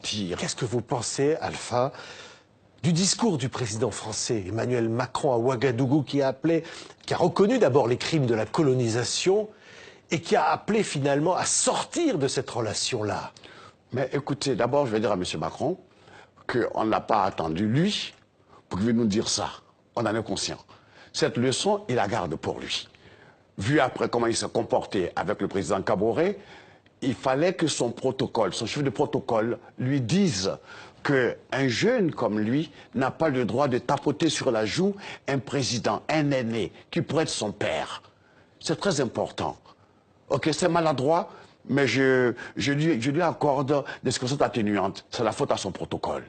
Qu'est-ce que vous pensez, Alpha, du discours du président français Emmanuel Macron à Ouagadougou qui a reconnu d'abord les crimes de la colonisation et qui a appelé finalement à sortir de cette relation-là? Mais écoutez, d'abord je vais dire à M. Macron qu'on n'a pas attendu lui pour qu'il vienne nous dire ça. On en est conscient. Cette leçon, il la garde pour lui. Vu après comment il s'est comporté avec le président Kaboré, il fallait que son protocole, son chef de protocole, lui dise qu'un jeune comme lui n'a pas le droit de tapoter sur la joue un président, un aîné, qui pourrait être son père. C'est très important. Ok, c'est maladroit, mais je lui accorde des circonstances atténuantes. C'est la faute à son protocole.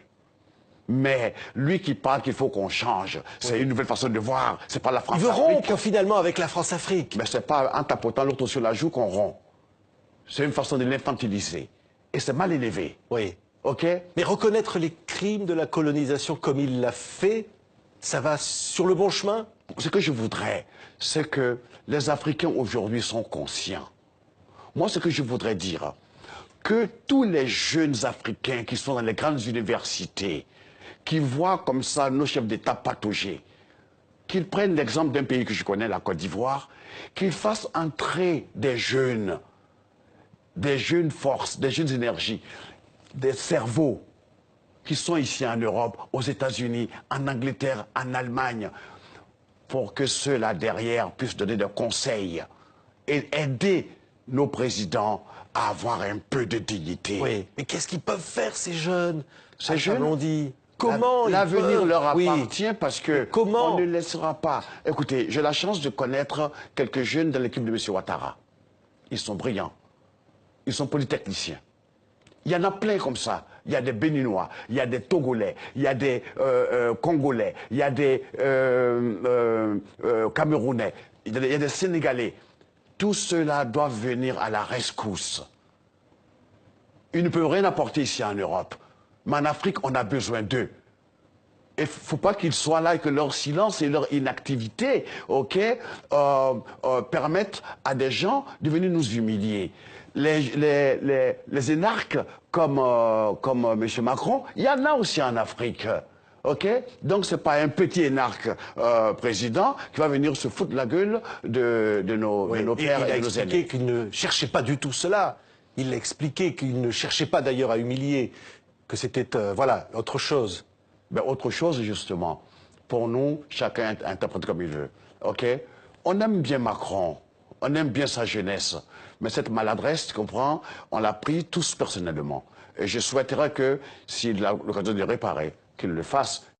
Mais lui qui parle qu'il faut qu'on change, c'est une nouvelle façon de voir. C'est pas la France-Afrique. Il veut rompre finalement avec la France-Afrique. Mais c'est pas en tapotant l'autre sur la joue qu'on rompt. C'est une façon de l'infantiliser. Et c'est mal élevé. Oui. OK? Mais reconnaître les crimes de la colonisation comme il l'a fait, ça va sur le bon chemin? Ce que je voudrais, c'est que les Africains aujourd'hui sont conscients. Moi, ce que je voudrais dire, que tous les jeunes Africains qui sont dans les grandes universités, qui voient comme ça nos chefs d'État patauger, qu'ils prennent l'exemple d'un pays que je connais, la Côte d'Ivoire, qu'ils fassent entrer des jeunes forces, des jeunes énergies, des cerveaux qui sont ici en Europe, aux États-Unis, en Angleterre, en Allemagne, pour que ceux-là derrière puissent donner des conseils et aider nos présidents à avoir un peu de dignité. Oui, mais qu'est-ce qu'ils peuvent faire, ces jeunes? Ces jeunes, on dit. Comment l'avenir leur appartient, oui. Parce que comment on ne laissera pas. Écoutez, j'ai la chance de connaître quelques jeunes dans l'équipe de M. Ouattara. Ils sont brillants. Ils sont polytechniciens. Il y en a plein comme ça. Il y a des Béninois, il y a des Togolais, il y a des Congolais, il y a des Camerounais, il y a des Sénégalais. Tous ceux-là doivent venir à la rescousse. Ils ne peuvent rien apporter ici en Europe. Mais en Afrique, on a besoin d'eux. Il ne faut pas qu'ils soient là et que leur silence et leur inactivité, permettent à des gens de venir nous humilier. Les énarques comme M. Macron, il y en a aussi en Afrique. Donc ce n'est pas un petit énarque président qui va venir se foutre la gueule de nos pères et de nos aînés. Il a expliqué qu'il ne cherchait pas du tout cela. Il a expliqué qu'il ne cherchait pas d'ailleurs à humilier, que c'était voilà, autre chose. Ben, autre chose, justement. Pour nous, chacun interprète comme il veut. On aime bien Macron, on aime bien sa jeunesse, mais cette maladresse, tu comprends, on l'a pris tous personnellement. Et je souhaiterais que, s'il a l'occasion de réparer, qu'il le fasse.